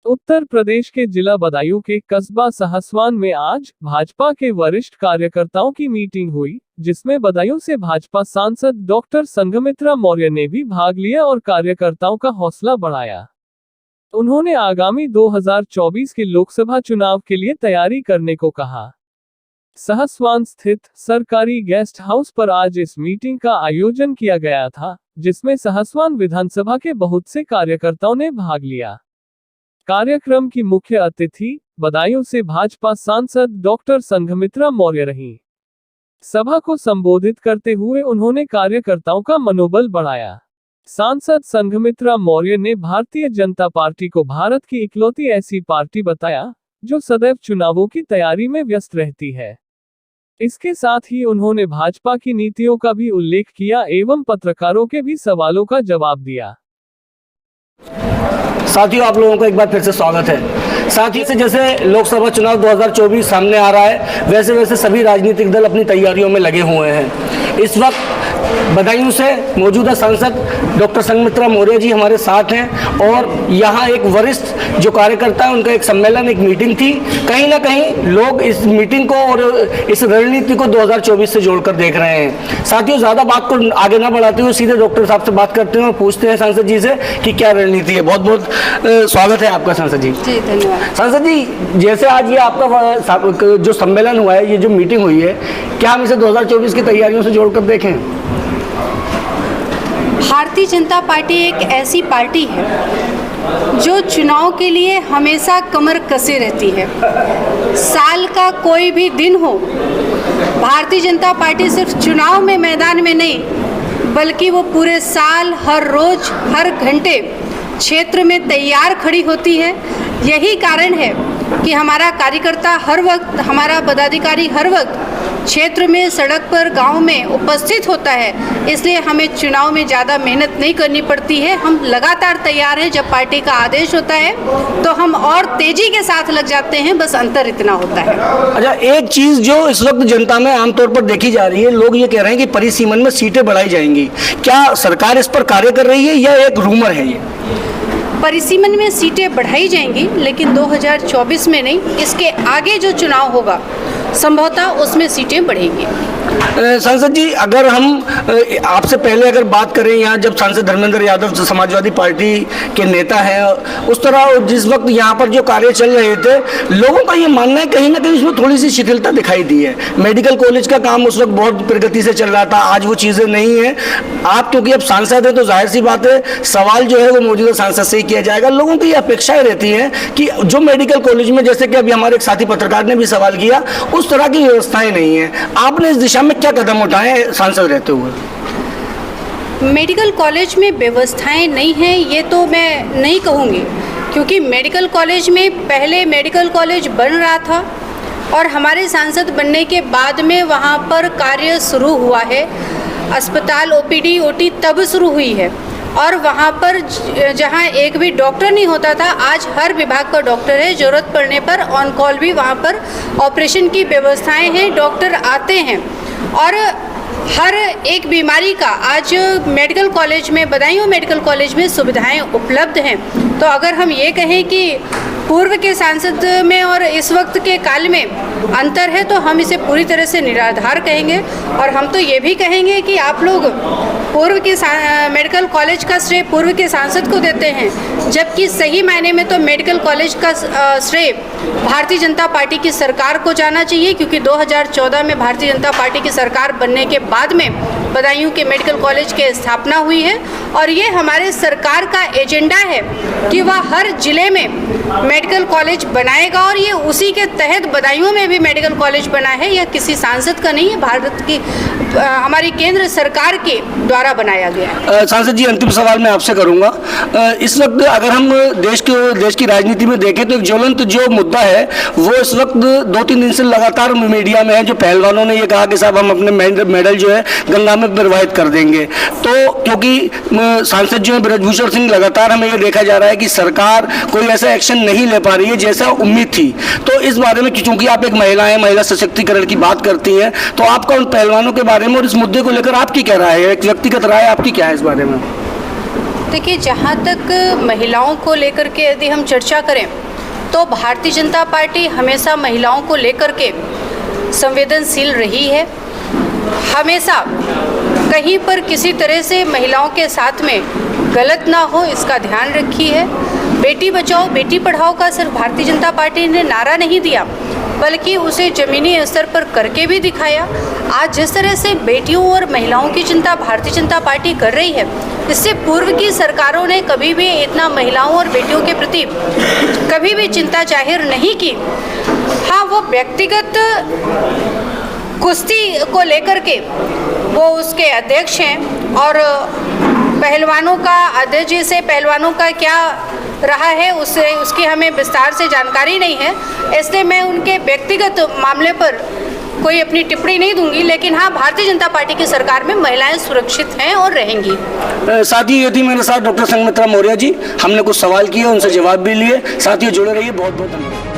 उत्तर प्रदेश के जिला बदायूं के कस्बा सहसवान में आज भाजपा के वरिष्ठ कार्यकर्ताओं की मीटिंग हुई, जिसमें बदायूं से भाजपा सांसद डॉक्टर संघमित्रा मौर्य ने भी भाग लिया और कार्यकर्ताओं का हौसला बढ़ाया। उन्होंने आगामी 2024 के लोकसभा चुनाव के लिए तैयारी करने को कहा। सहसवान स्थित सरकारी गेस्ट हाउस पर आज इस मीटिंग का आयोजन किया गया था, जिसमें सहसवान विधानसभा के बहुत से कार्यकर्ताओं ने भाग लिया। कार्यक्रम की मुख्य अतिथि बदायूं से भाजपा सांसद डॉक्टर संघमित्रा मौर्य रहीं। सभा को संबोधित करते हुए उन्होंने कार्यकर्ताओं का मनोबल बढ़ाया। सांसद संघमित्रा मौर्य ने भारतीय जनता पार्टी को भारत की इकलौती ऐसी पार्टी बताया जो सदैव चुनावों की तैयारी में व्यस्त रहती है। इसके साथ ही उन्होंने भाजपा की नीतियों का भी उल्लेख किया एवं पत्रकारों के भी सवालों का जवाब दिया। साथियों, आप लोगों का एक बार फिर से स्वागत है। साथ ही से जैसे लोकसभा चुनाव 2024 सामने आ रहा है, वैसे वैसे सभी राजनीतिक दल अपनी तैयारियों में लगे हुए हैं। इस वक्त बदायूं से मौजूदा सांसद डॉक्टर संघमित्रा मौर्य जी हमारे साथ हैं और यहाँ एक वरिष्ठ जो कार्यकर्ता है उनका एक सम्मेलन, एक मीटिंग थी। कहीं ना कहीं लोग इस मीटिंग को और इस रणनीति को 2024 से जोड़कर देख रहे हैं। साथियों, ज़्यादा बात को आगे ना बढ़ाते हुए सीधे डॉक्टर साहब से बात करते हैं और पूछते हैं सांसद जी से कि क्या रणनीति है। बहुत बहुत स्वागत है आपका सांसद जी। जी धन्यवाद। सांसद जी, जैसे आज ये आपका जो सम्मेलन हुआ है, ये जो मीटिंग हुई है, क्या हम इसे 2024 की तैयारियों से जोड़कर देखें? भारतीय जनता पार्टी एक ऐसी पार्टी है जो चुनाव के लिए हमेशा कमर कसे रहती है। साल का कोई भी दिन हो, भारतीय जनता पार्टी सिर्फ चुनाव में मैदान में नहीं, बल्कि वो पूरे साल, हर रोज, हर घंटे क्षेत्र में तैयार खड़ी होती है। यही कारण है कि हमारा कार्यकर्ता हर वक्त, हमारा पदाधिकारी हर वक्त क्षेत्र में, सड़क पर, गांव में उपस्थित होता है। इसलिए हमें चुनाव में ज़्यादा मेहनत नहीं करनी पड़ती है। हम लगातार तैयार हैं। जब पार्टी का आदेश होता है तो हम और तेजी के साथ लग जाते हैं, बस अंतर इतना होता है। अच्छा, एक चीज़ जो इस वक्त जनता में आमतौर पर देखी जा रही है, लोग ये कह रहे हैं कि परिसीमन में सीटें बढ़ाई जाएंगी। क्या सरकार इस पर कार्य कर रही है या एक रूमर है ये? परिसीमन में सीटें बढ़ाई जाएंगी, लेकिन 2024 में नहीं, इसके आगे जो चुनाव होगा संभवतः उसमें सीटें बढ़ेंगी। सांसद जी, अगर हम आपसे पहले अगर बात करें, यहाँ जब सांसद धर्मेंद्र यादव समाजवादी पार्टी के नेता हैं, उस तरह जिस वक्त यहाँ पर जो कार्य चल रहे थे, लोगों का ये मानना है कहीं ना कहीं इसमें थोड़ी सी शिथिलता दिखाई दी है। मेडिकल कॉलेज का काम उस वक्त बहुत प्रगति से चल रहा था, आज वो चीज़ें नहीं है। आप क्योंकि अब सांसद हैं तो जाहिर सी बात है, सवाल जो है वो मौजूदा सांसद से ही किया जाएगा। लोगों की ये अपेक्षाएं रहती हैं कि जो मेडिकल कॉलेज में, जैसे कि अभी हमारे एक साथी पत्रकार ने भी सवाल किया, उस तरह की व्यवस्थाएं नहीं है। आपने इस दिशा में क्या कदम उठाए सांसद रहते हुए? मेडिकल कॉलेज में व्यवस्थाएं नहीं हैं ये तो मैं नहीं कहूँगी, क्योंकि मेडिकल कॉलेज में पहले मेडिकल कॉलेज बन रहा था और हमारे सांसद बनने के बाद में वहाँ पर कार्य शुरू हुआ है। अस्पताल, ओपीडी, ओटी तब शुरू हुई है और वहाँ पर जहाँ एक भी डॉक्टर नहीं होता था, आज हर विभाग का डॉक्टर है। ज़रूरत पड़ने पर ऑन कॉल भी वहाँ पर ऑपरेशन की व्यवस्थाएं हैं, डॉक्टर आते हैं और हर एक बीमारी का आज मेडिकल कॉलेज में, बदायूं मेडिकल कॉलेज में सुविधाएं उपलब्ध हैं। तो अगर हम ये कहें कि पूर्व के सांसद में और इस वक्त के काल में अंतर है, तो हम इसे पूरी तरह से निराधार कहेंगे। और हम तो ये भी कहेंगे कि आप लोग पूर्व के मेडिकल कॉलेज का श्रेय पूर्व के सांसद को देते हैं, जबकि सही मायने में तो मेडिकल कॉलेज का श्रेय भारतीय जनता पार्टी की सरकार को जाना चाहिए, क्योंकि 2014 में भारतीय जनता पार्टी की सरकार बनने के बाद में बदायूं के मेडिकल कॉलेज की स्थापना हुई है। और ये हमारे सरकार का एजेंडा है कि वह हर जिले में मेडिकल कॉलेज बनाएगा और ये उसी के तहत बदायूं में भी मेडिकल कॉलेज बना है। यह किसी सांसद का नहीं है, भारत की हमारी केंद्र सरकार के द्वारा बनाया गया। सांसद जी, अंतिम सवाल मैं आपसे करूंगा। इस वक्त अगर हम देश की राजनीति में देखें तो एक ज्वलंत जो मुद्दा है वो इस वक्त 2-3 दिन से लगातार मीडिया में है। जो पहलवानों ने ये कहा कि साहब हम अपने मेडल जो है गंगा में प्रवाहित कर देंगे। तो क्योंकि सांसद जो है ब्रजभूषण सिंह, लगातार हमें ये देखा जा रहा है कि सरकार कोई ऐसा एक्शन नहीं ले पा रही है जैसा उम्मीद थी। तो इस बारे में, चूंकि आप एक महिला हैं, महिला सशक्तिकरण की बात करती हैं, तो आपका उन पहलवानों के बारे में और इस मुद्दे को लेकर आपकी क्या राय है? एक व्यक्तिगत राय आपकी क्या है इस बारे में? देखिए, जहाँ तक महिलाओं को लेकर के यदि हम चर्चा करें तो भारतीय जनता पार्टी हमेशा महिलाओं को लेकर के संवेदनशील रही है। हमेशा कहीं पर किसी तरह से महिलाओं के साथ में गलत ना हो इसका ध्यान रखी है। बेटी बचाओ बेटी पढ़ाओ का सिर्फ भारतीय जनता पार्टी ने नारा नहीं दिया, बल्कि उसे ज़मीनी स्तर पर करके भी दिखाया। आज जिस तरह से बेटियों और महिलाओं की चिंता भारतीय जनता पार्टी कर रही है, इससे पूर्व की सरकारों ने कभी भी इतना महिलाओं और बेटियों के प्रति कभी भी चिंता जाहिर नहीं की। हाँ, वो व्यक्तिगत कुश्ती को लेकर के वो उसके अध्यक्ष हैं और पहलवानों का अध्यक्ष से पहलवानों का क्या रहा है उसकी हमें विस्तार से जानकारी नहीं है, इसलिए मैं उनके व्यक्तिगत मामले पर कोई अपनी टिप्पणी नहीं दूंगी। लेकिन हाँ, भारतीय जनता पार्टी की सरकार में महिलाएं सुरक्षित हैं और रहेंगी। साथ ही ये थी मेरे साथ डॉक्टर संघमित्रा मौर्य जी। हमने कुछ सवाल किए, उनसे जवाब भी लिए। साथ ही जुड़े रहिए। बहुत बहुत धन्यवाद।